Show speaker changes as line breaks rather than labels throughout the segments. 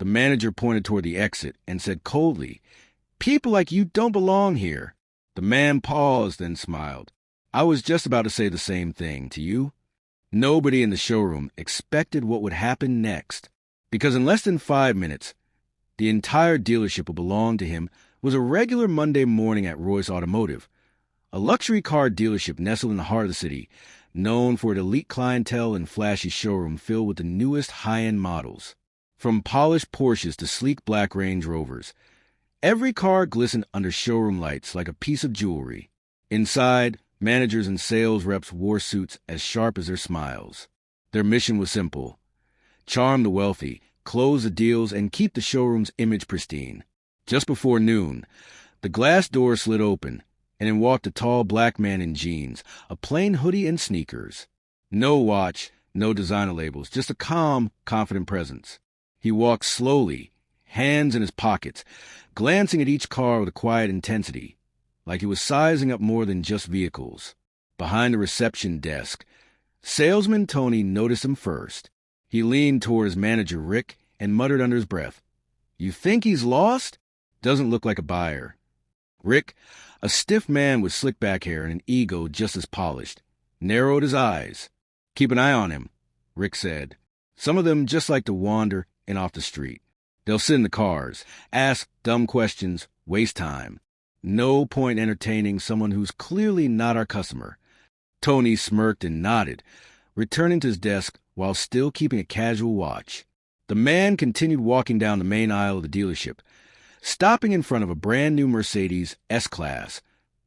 The manager pointed toward the exit and said coldly, "People like you don't belong here." The man paused and smiled. "I was just about to say the same thing to you." Nobody in the showroom expected what would happen next, because in less than 5 minutes, the entire dealership would belong to him. Was a regular Monday morning at Royce Automotive, a luxury car dealership nestled in the heart of the city, known for its elite clientele and flashy showroom filled with the newest high-end models. From polished Porsches to sleek black Range Rovers, every car glistened under showroom lights like a piece of jewelry. Inside, managers and sales reps wore suits as sharp as their smiles. Their mission was simple: charm the wealthy, close the deals, and keep the showroom's image pristine. Just before noon, the glass door slid open, and in walked a tall black man in jeans, a plain hoodie, and sneakers. No watch, no designer labels, just a calm, confident presence. He walked slowly, hands in his pockets, glancing at each car with a quiet intensity, like he was sizing up more than just vehicles. Behind the reception desk, salesman Tony noticed him first. He leaned toward his manager, Rick, and muttered under his breath, "You think he's lost? Doesn't look like a buyer." Rick, a stiff man with slick back hair and an ego just as polished, narrowed his eyes. "Keep an eye on him," Rick said. "Some of them just like to wander in off the street. They'll sit in the cars, ask dumb questions, waste time. No point entertaining someone who's clearly not our customer." Tony smirked and nodded, returning to his desk while still keeping a casual watch. The man continued walking down the main aisle of the dealership, stopping in front of a brand-new Mercedes S-Class,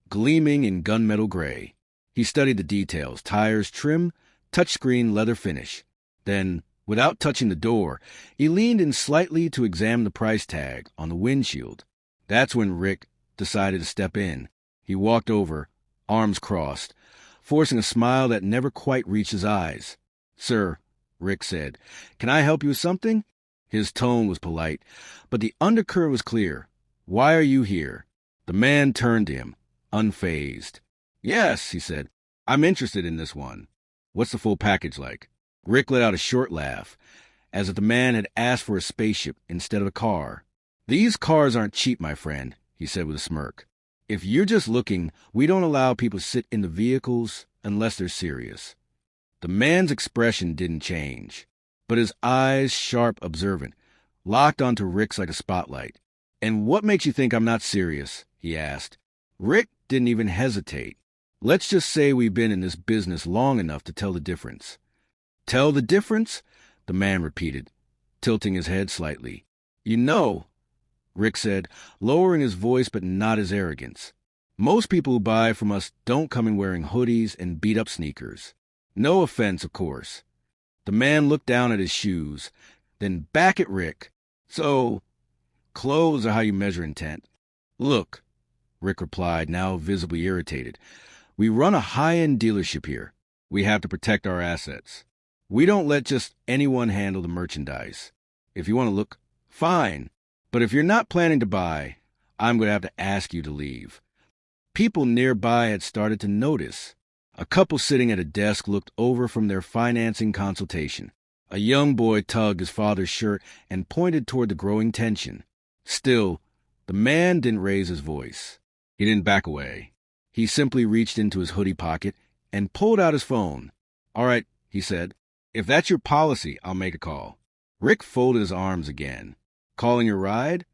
gleaming in gunmetal gray. He studied the details: tires, trim, touchscreen, leather finish. Then, without touching the door, he leaned in slightly to examine the price tag on the windshield. That's when Rick decided to step in. He walked over, arms crossed, forcing a smile that never quite reached his eyes. "Sir," Rick said, "can I help you with something?" His tone was polite, but the undercurrent was clear. "Why are you here?" The man turned to him, unfazed. "Yes," he said, "I'm interested in this one. What's the full package like?" Rick let out a short laugh, as if the man had asked for a spaceship instead of a car. "These cars aren't cheap, my friend," he said with a smirk. "If you're just looking, we don't allow people to sit in the vehicles unless they're serious." The man's expression didn't change, but his eyes, sharp, observant, locked onto Rick's like a spotlight. "And what makes you think I'm not serious?" he asked. Rick didn't even hesitate. "Let's just say we've been in this business long enough to tell the difference." "Tell the difference?" the man repeated, tilting his head slightly. "You know," Rick said, lowering his voice but not his arrogance, "most people who buy from us don't come in wearing hoodies and beat-up sneakers. No offense, of course." The man looked down at his shoes, then back at Rick. "So, clothes are how you measure intent." "Look," Rick replied, now visibly irritated, "we run a high-end dealership here. We have to protect our assets. We don't let just anyone handle the merchandise. If you want to look, fine. But if you're not planning to buy, I'm going to have to ask you to leave." People nearby had started to notice. A couple sitting at a desk looked over from their financing consultation. A young boy tugged his father's shirt and pointed toward the growing tension. Still, the man didn't raise his voice. He didn't back away. He simply reached into his hoodie pocket and pulled out his phone. "All right," he said. "If that's your policy, I'll make a call." Rick folded his arms again. "Calling your ride?"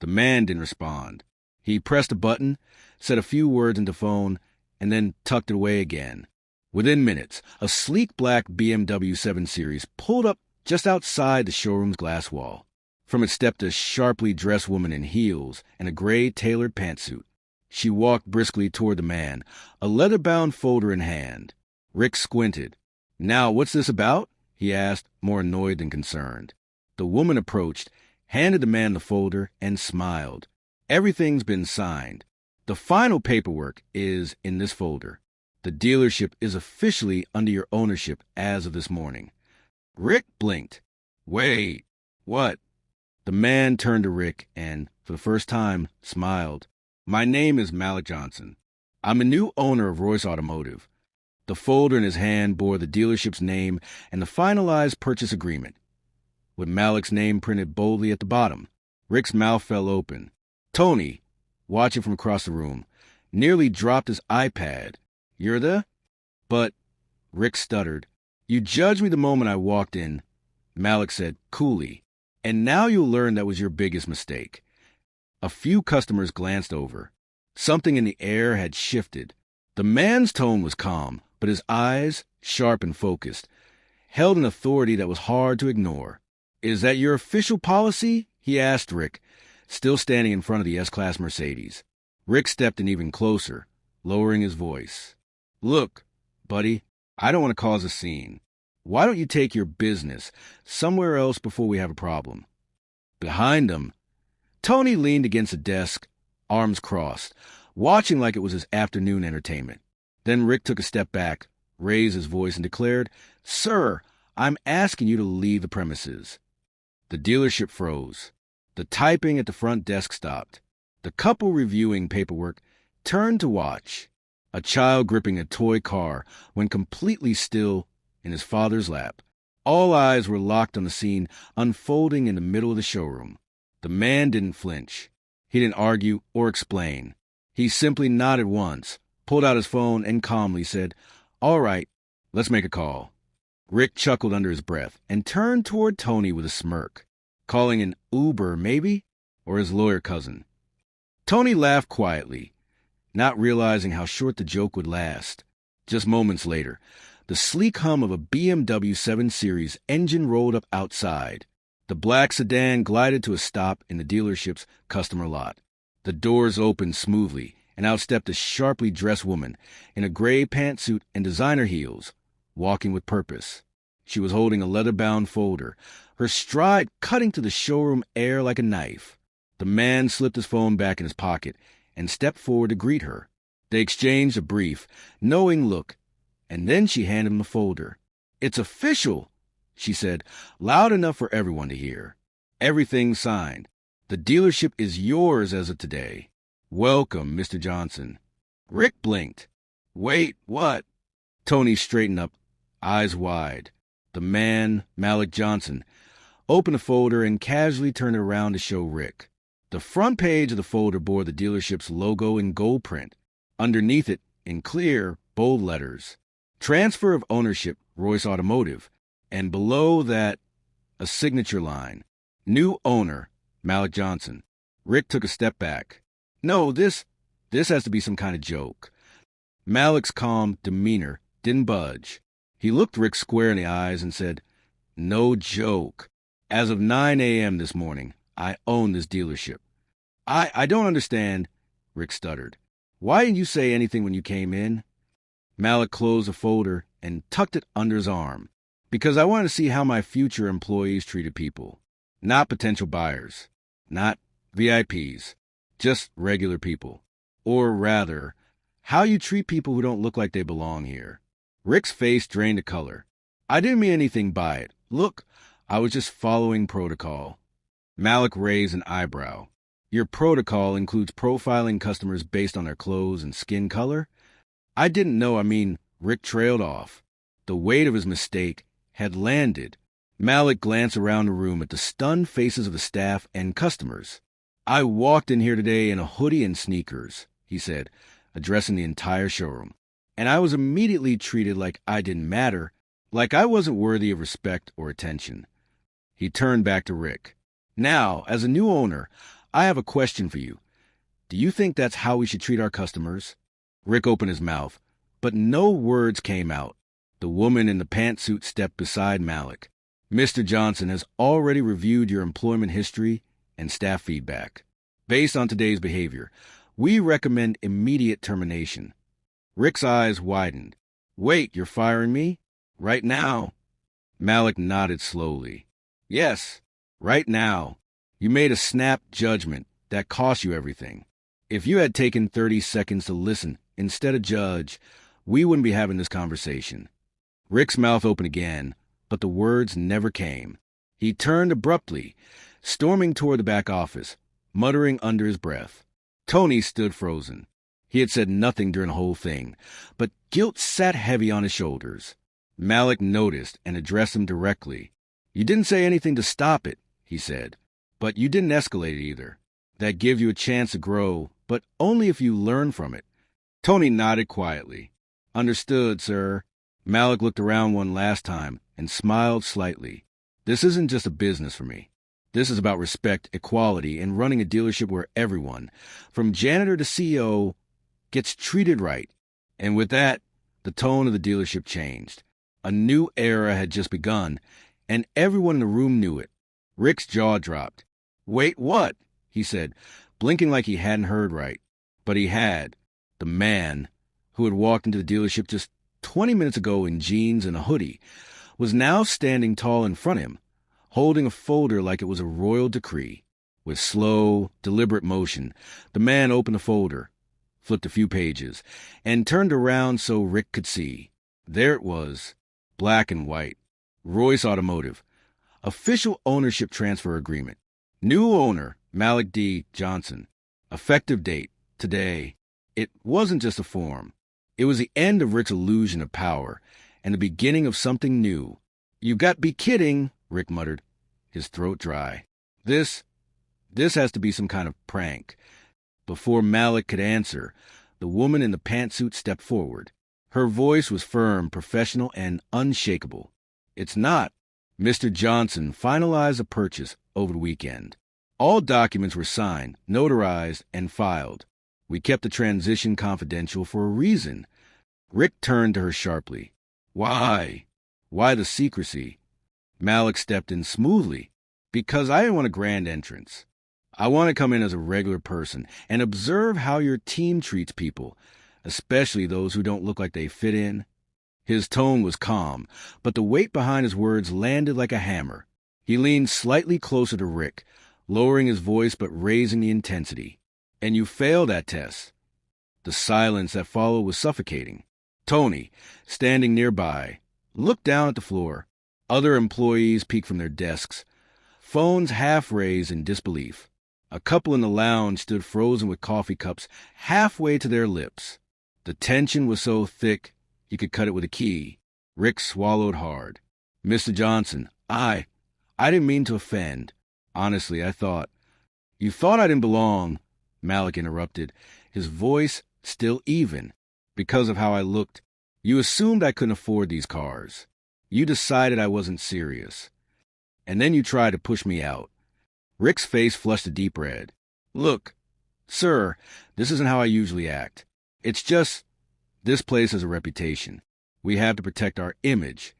The man didn't respond. He pressed a button, said a few words into phone, and then tucked it away again. Within minutes, a sleek black BMW 7 Series pulled up just outside the showroom's glass wall. From it stepped a sharply dressed woman in heels and a gray tailored pantsuit. She walked briskly toward the man, a leather-bound folder in hand. Rick squinted. "Now, what's this about?" he asked, more annoyed than concerned. The woman approached, handed the man the folder, and smiled. "Everything's been signed. The final paperwork is in this folder. The dealership is officially under your ownership as of this morning." Rick blinked. "Wait, what?" The man turned to Rick and, for the first time, smiled. "My name is Malik Johnson. I'm a new owner of Royce Automotive." The folder in his hand bore the dealership's name and the finalized purchase agreement. with Malik's name printed boldly at the bottom. Rick's mouth fell open. Tony, watching from across the room, nearly dropped his iPad. "You're the—" "But—" Rick stuttered. "You judged me the moment I walked in," Malik said coolly. "And now you'll learn that was your biggest mistake." A few customers glanced over. Something in the air had shifted. The man's tone was calm, but his eyes, sharp and focused, held an authority that was hard to ignore. "Is that your official policy?" he asked Rick, still standing in front of the S-Class Mercedes. Rick stepped in even closer, lowering his voice. "Look, buddy, I don't want to cause a scene. Why don't you take your business somewhere else before we have a problem?" Behind him, Tony leaned against a desk, arms crossed, watching like it was his afternoon entertainment. Then Rick took a step back, raised his voice, and declared, "Sir, I'm asking you to leave the premises." The dealership froze. The typing at the front desk stopped. The couple reviewing paperwork turned to watch. A child gripping a toy car went completely still in his father's lap. All eyes were locked on the scene unfolding in the middle of the showroom. The man didn't flinch. He didn't argue or explain. He simply nodded once, pulled out his phone, and calmly said, "All right, let's make a call." Rick chuckled under his breath and turned toward Tony with a smirk. Calling an Uber, maybe? Or his lawyer cousin? Tony laughed quietly, not realizing how short the joke would last. Just moments later, the sleek hum of a BMW 7 Series engine rolled up outside. The black sedan glided to a stop in the dealership's customer lot. The doors opened smoothly, and out stepped a sharply dressed woman in a gray pantsuit and designer heels, walking with purpose. She was holding a leather-bound folder, her stride cutting through the showroom air like a knife. The man slipped his phone back in his pocket and stepped forward to greet her. They exchanged a brief, knowing look, and then she handed him the folder. "It's official," she said, loud enough for everyone to hear. "Everything's signed. The dealership is yours as of today. Welcome, Mr. Johnson." Rick blinked. "Wait, what?" Tony straightened up, eyes wide. The man, Malik Johnson, opened the folder and casually turned it around to show Rick. The front page of the folder bore the dealership's logo in gold print. Underneath it, in clear, bold letters, "Transfer of ownership, Royce Automotive." And below that, a signature line, "New owner, Malik Johnson." Rick took a step back. "No, this has to be some kind of joke." Malik's calm demeanor didn't budge. He looked Rick square in the eyes and said, "No joke. As of 9 a.m. this morning, I own this dealership." I don't understand," Rick stuttered. "Why didn't you say anything when you came in?" Malik closed the folder and tucked it under his arm. "Because I wanted to see how my future employees treated people. Not potential buyers. Not VIPs. Just regular people. Or rather, how you treat people who don't look like they belong here." Rick's face drained the color. "I didn't mean anything by it. Look, I was just following protocol." Malik raised an eyebrow. "Your protocol includes profiling customers based on their clothes and skin color?" "I didn't know, Rick trailed off. The weight of his mistake had landed. Malik glanced around the room at the stunned faces of the staff and customers. "I walked in here today in a hoodie and sneakers," he said, addressing the entire showroom. "And I was immediately treated like I didn't matter, like I wasn't worthy of respect or attention." He turned back to Rick. "Now, as a new owner, I have a question for you. Do you think that's how we should treat our customers?" Rick opened his mouth, but no words came out. The woman in the pantsuit stepped beside Malik. "Mr. Johnson has already reviewed your employment history and staff feedback. Based on today's behavior, we recommend immediate termination." Rick's eyes widened. "Wait, you're firing me? Right now?" Malik nodded slowly. "Yes, right now. You made a snap judgment that cost you everything. If you had taken 30 seconds to listen instead of judge, we wouldn't be having this conversation." Rick's mouth opened again, but the words never came. He turned abruptly, storming toward the back office, muttering under his breath. Tony stood frozen. He had said nothing during the whole thing, but guilt sat heavy on his shoulders. Malik noticed and addressed him directly. You didn't say anything to stop it, he said, but you didn't escalate it either. That gives you a chance to grow, but only if you learn from it. Tony nodded quietly. Understood, sir. Malik looked around one last time and smiled slightly. This isn't just a business for me. This is about respect, equality, and running a dealership where everyone, from janitor to CEO, gets treated right. And with that, the tone of the dealership changed. A new era had just begun, and everyone in the room knew it. Rick's jaw dropped. Wait, what? He said, blinking like he hadn't heard right. But he had. The man, who had walked into the dealership just 20 minutes ago in jeans and a hoodie, was now standing tall in front of him, holding a folder like it was a royal decree. With slow, deliberate motion, the man opened the folder, flipped a few pages, and turned around so Rick could see. There it was, black and white. Royce Automotive. Official ownership transfer agreement. New owner, Malik D. Johnson. Effective date, today. It wasn't just a form. It was the end of Rick's illusion of power and the beginning of something new. You got to be kidding, Rick muttered, his throat dry. This has to be some kind of prank. Before Malik could answer, the woman in the pantsuit stepped forward. Her voice was firm, professional, and unshakable. It's not. Mr. Johnson finalized the purchase over the weekend. All documents were signed, notarized, and filed. We kept the transition confidential for a reason. Rick turned to her sharply. Why? Why the secrecy? Malik stepped in smoothly. Because I didn't want a grand entrance. I want to come in as a regular person and observe how your team treats people, especially those who don't look like they fit in. His tone was calm, but the weight behind his words landed like a hammer. He leaned slightly closer to Rick, lowering his voice but raising the intensity. And you failed that test. The silence that followed was suffocating. Tony, standing nearby, looked down at the floor. Other employees peeked from their desks, phones half raised in disbelief. A couple in the lounge stood frozen with coffee cups halfway to their lips. The tension was so thick you could cut it with a key. Rick swallowed hard. Mr. Johnson, I didn't mean to offend. Honestly, I thought. You thought I didn't belong, Malik interrupted, his voice still even. Because of how I looked, you assumed I couldn't afford these cars. You decided I wasn't serious. And then you tried to push me out. Rick's face flushed a deep red. Look, sir, this isn't how I usually act. It's just, this place has a reputation. We have to protect our image.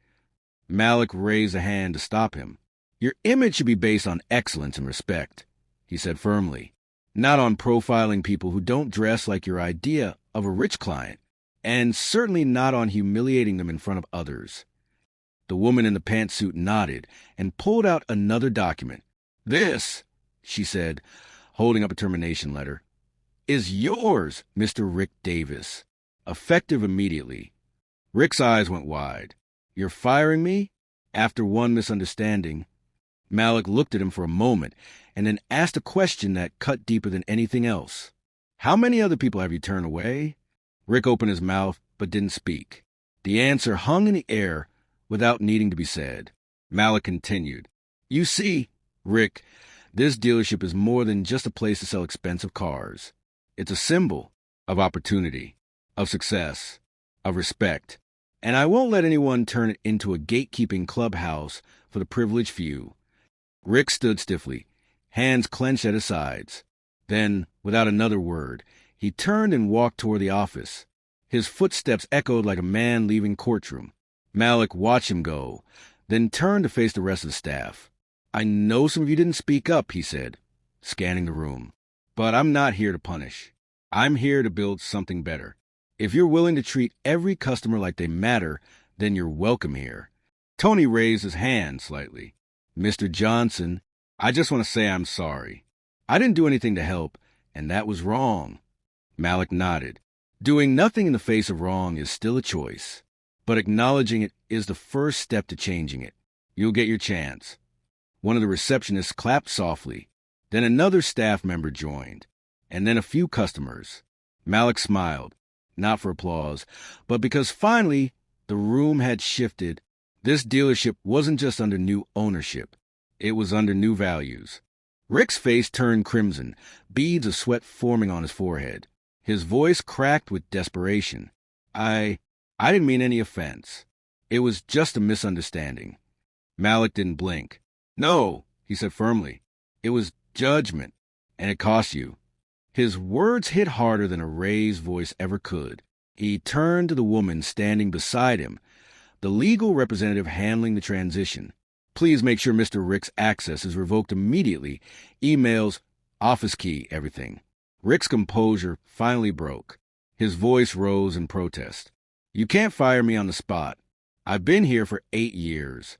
Malik raised a hand to stop him. Your image should be based on excellence and respect, he said firmly, not on profiling people who don't dress like your idea of a rich client, and certainly not on humiliating them in front of others. The woman in the pantsuit nodded and pulled out another document. This, she said, holding up a termination letter, is yours, Mr. Rick Davis. Effective immediately. Rick's eyes went wide. You're firing me? After one misunderstanding. Malik looked at him for a moment and then asked a question that cut deeper than anything else. How many other people have you turned away? Rick opened his mouth but didn't speak. The answer hung in the air without needing to be said. Malik continued. You see, Rick, this dealership is more than just a place to sell expensive cars. It's a symbol of opportunity, of success, of respect. And I won't let anyone turn it into a gatekeeping clubhouse for the privileged few. Rick stood stiffly, hands clenched at his sides. Then, without another word, he turned and walked toward the office. His footsteps echoed like a man leaving courtroom. Malik watched him go, then turned to face the rest of the staff. I know some of you didn't speak up, he said, scanning the room. But I'm not here to punish. I'm here to build something better. If you're willing to treat every customer like they matter, then you're welcome here. Tony raised his hand slightly. Mr. Johnson, I just want to say I'm sorry. I didn't do anything to help, and that was wrong. Malik nodded. Doing nothing in the face of wrong is still a choice, but acknowledging it is the first step to changing it. You'll get your chance. One of the receptionists clapped softly. Then another staff member joined, and then a few customers. Malik smiled, not for applause, but because finally the room had shifted This dealership wasn't just under new ownership. It was under new values. Rick's face turned crimson, beads of sweat forming on his forehead. His voice cracked with desperation. I didn't mean any offense. It was just a misunderstanding. Malik didn't blink. No, he said firmly. It was judgment, and it cost you. His words hit harder than a raised voice ever could. He turned to the woman standing beside him, the legal representative handling the transition. Please make sure Mr. Rick's access is revoked immediately. Emails, office key, everything. Rick's composure finally broke. His voice rose in protest. You can't fire me on the spot. I've been here for 8 years.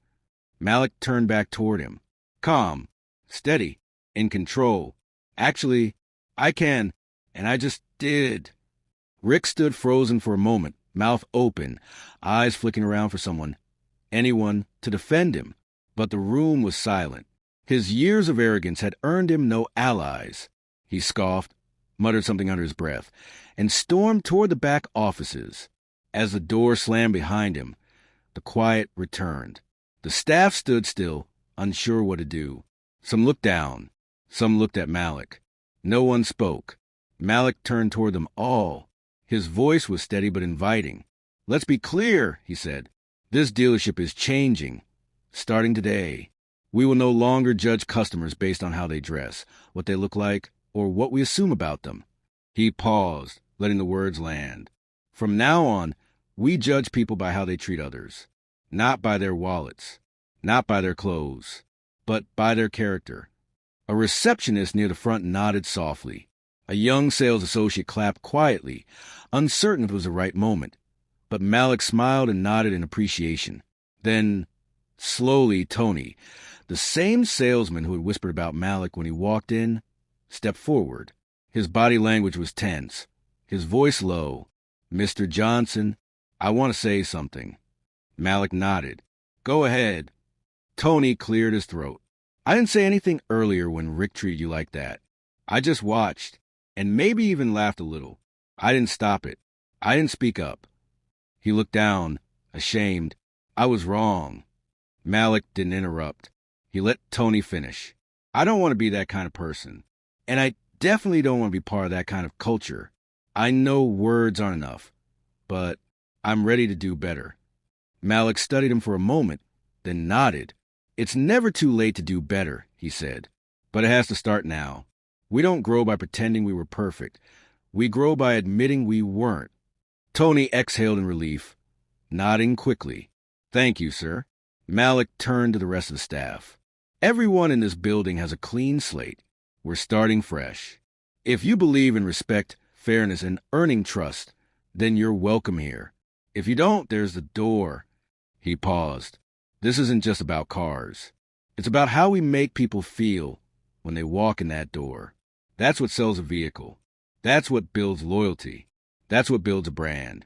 Malik turned back toward him. Calm, steady, in control. Actually, I can, and I just did. Rick stood frozen for a moment, mouth open, eyes flicking around for someone, anyone, to defend him. But the room was silent. His years of arrogance had earned him no allies. He scoffed, muttered something under his breath, and stormed toward the back offices. As the door slammed behind him, the quiet returned. The staff stood still, unsure what to do. Some looked down. Some looked at Malik. No one spoke. Malik turned toward them all. His voice was steady but inviting. Let's be clear, he said. This dealership is changing. Starting today, we will no longer judge customers based on how they dress, what they look like, or what we assume about them. He paused, letting the words land. From now on, we judge people by how they treat others. Not by their wallets, not by their clothes, but by their character. A receptionist near the front nodded softly. A young sales associate clapped quietly, uncertain if it was the right moment. But Malik smiled and nodded in appreciation. Then, slowly, Tony, the same salesman who had whispered about Malik when he walked in, stepped forward. His body language was tense, his voice low. Mr. Johnson, I want to say something. Malik nodded. Go ahead. Tony cleared his throat. I didn't say anything earlier when Rick treated you like that. I just watched, and maybe even laughed a little. I didn't stop it. I didn't speak up. He looked down, ashamed. I was wrong. Malik didn't interrupt. He let Tony finish. I don't want to be that kind of person. And I definitely don't want to be part of that kind of culture. I know words aren't enough, but I'm ready to do better. Malik studied him for a moment, then nodded. It's never too late to do better, he said. But it has to start now. We don't grow by pretending we were perfect. We grow by admitting we weren't. Tony exhaled in relief, nodding quickly. Thank you, sir. Malik turned to the rest of the staff. Everyone in this building has a clean slate. We're starting fresh. If you believe in respect, fairness, and earning trust, then you're welcome here. If you don't, there's the door. He paused. This isn't just about cars. It's about how we make people feel when they walk in that door. That's what sells a vehicle. That's what builds loyalty. That's what builds a brand.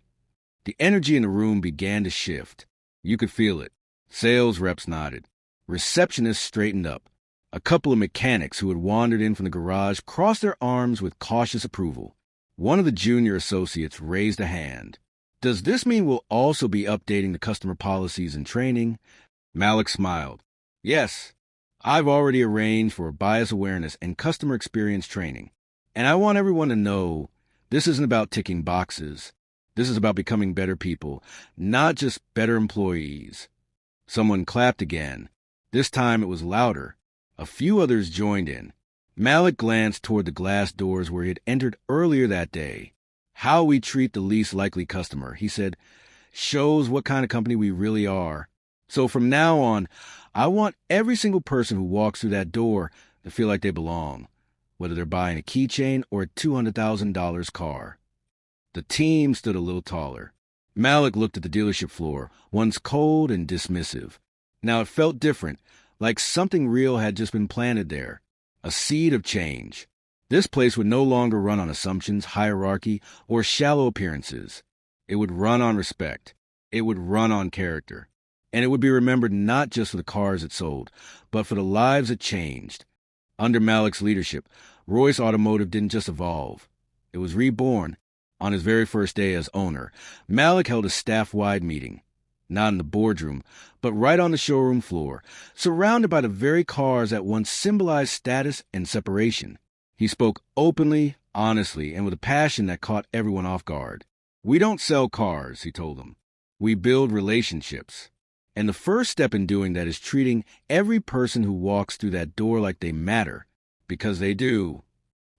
The energy in the room began to shift. You could feel it. Sales reps nodded. Receptionists straightened up. A couple of mechanics who had wandered in from the garage crossed their arms with cautious approval. One of the junior associates raised a hand. Does this mean we'll also be updating the customer policies and training? Malik smiled. Yes, I've already arranged for bias awareness and customer experience training. And I want everyone to know this isn't about ticking boxes. This is about becoming better people, not just better employees. Someone clapped again. This time it was louder. A few others joined in. Malik glanced toward the glass doors where he had entered earlier that day. How we treat the least likely customer, he said, shows what kind of company we really are. So from now on, I want every single person who walks through that door to feel like they belong, whether they're buying a keychain or a $200,000 car. The team stood a little taller. Malik looked at the dealership floor, once cold and dismissive. Now it felt different, like something real had just been planted there, a seed of change. This place would no longer run on assumptions, hierarchy, or shallow appearances. It would run on respect. It would run on character. And it would be remembered not just for the cars it sold, but for the lives it changed. Under Malik's leadership, Royce Automotive didn't just evolve. It was reborn. On his very first day as owner, Malik held a staff-wide meeting. not in the boardroom, but right on the showroom floor, surrounded by the very cars that once symbolized status and separation. He spoke openly, honestly, and with a passion that caught everyone off guard. "We don't sell cars," he told them. "We build relationships. And the first step in doing that is treating every person who walks through that door like they matter, because they do."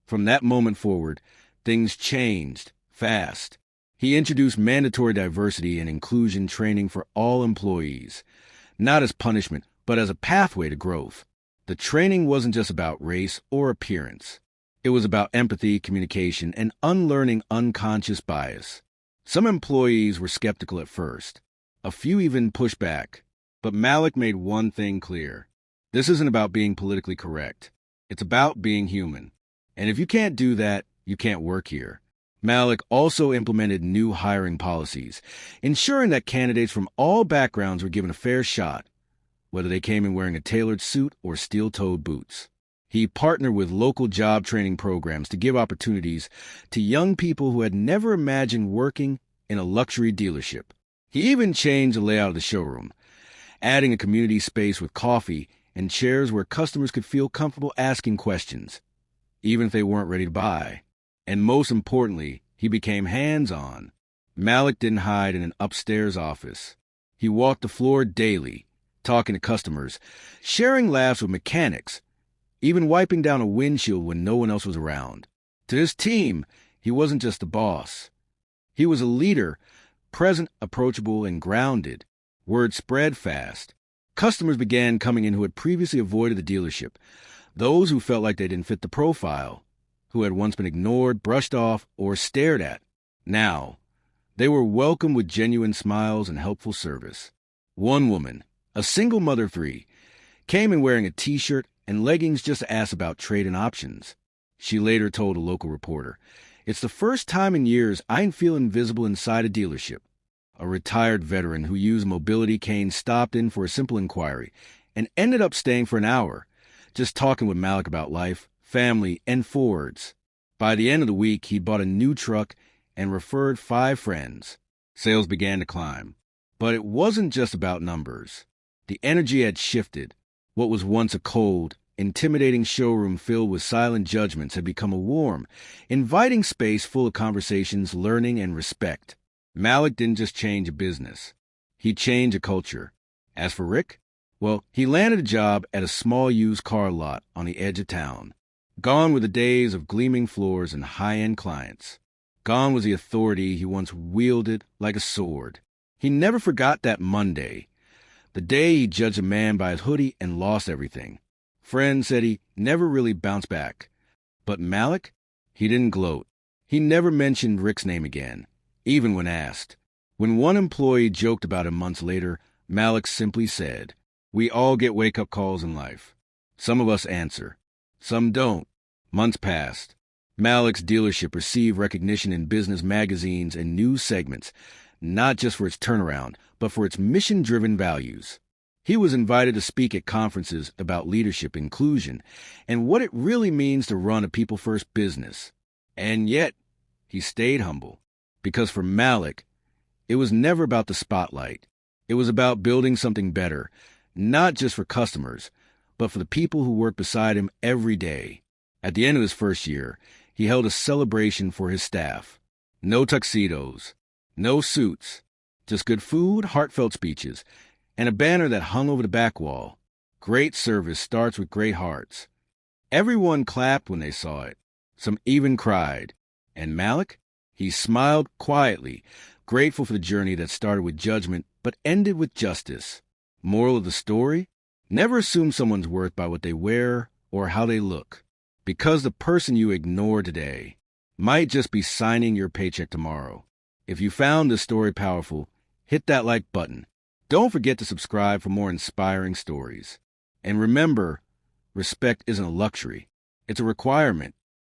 From that moment forward, things changed fast. He introduced mandatory diversity and inclusion training for all employees, not as punishment, but as a pathway to growth. The training wasn't just about race or appearance. It was about empathy, communication, and unlearning unconscious bias. Some employees were skeptical at first. A few even pushed back. But Malik made one thing clear. This isn't about being politically correct. It's about being human. And if you can't do that, you can't work here. Malik also implemented new hiring policies, ensuring that candidates from all backgrounds were given a fair shot, whether they came in wearing a tailored suit or steel-toed boots. He partnered with local job training programs to give opportunities to young people who had never imagined working in a luxury dealership. He even changed the layout of the showroom, adding a community space with coffee and chairs where customers could feel comfortable asking questions, even if they weren't ready to buy. And most importantly, he became hands-on. Malik didn't hide in an upstairs office. He walked the floor daily, talking to customers, sharing laughs with mechanics, even wiping down a windshield when no one else was around. To his team, he wasn't just a boss. He was a leader, present, approachable, and grounded. Word spread fast. Customers began coming in who had previously avoided the dealership, those who felt like they didn't fit the profile, who had once been ignored, brushed off, or stared at. Now, they were welcomed with genuine smiles and helpful service. One woman, a single mother of 3, came in wearing a t-shirt and leggings just to ask about trade-in options. She later told a local reporter, "It's the first time in years I feel invisible inside a dealership." A retired veteran who used a mobility cane stopped in for a simple inquiry and ended up staying for an hour, just talking with Malik about life, family, and Fords. By the end of the week, he bought a new truck and referred 5 friends. Sales began to climb. But it wasn't just about numbers. The energy had shifted. What was once a cold, intimidating showroom filled with silent judgments had become a warm, inviting space full of conversations, learning, and respect. Malik didn't just change a business. He changed a culture. As for Rick, well, he landed a job at a small used car lot on the edge of town. Gone were the days of gleaming floors and high-end clients. Gone was the authority he once wielded like a sword. He never forgot that Monday, the day he judged a man by his hoodie and lost everything. Friends said he never really bounced back. But Malik, he didn't gloat. He never mentioned Rick's name again, even when asked. When one employee joked about him months later, Malik simply said, "We all get wake-up calls in life. Some of us answer. Some don't." Months passed. Malik's dealership received recognition in business magazines and news segments, not just for its turnaround, but for its mission-driven values. He was invited to speak at conferences about leadership, inclusion, and what it really means to run a people-first business. And yet, he stayed humble, because for Malik, it was never about the spotlight. It was about building something better, not just for customers, but for the people who worked beside him every day. At the end of his first year, he held a celebration for his staff. No tuxedos, no suits, just good food, heartfelt speeches, and a banner that hung over the back wall. "Great service starts with great hearts." Everyone clapped when they saw it. Some even cried. And Malik? He smiled quietly, grateful for the journey that started with judgment but ended with justice. Moral of the story? Never assume someone's worth by what they wear or how they look, because the person you ignore today might just be signing your paycheck tomorrow. If you found this story powerful, hit that like button. Don't forget to subscribe for more inspiring stories. And remember, respect isn't a luxury. It's a requirement.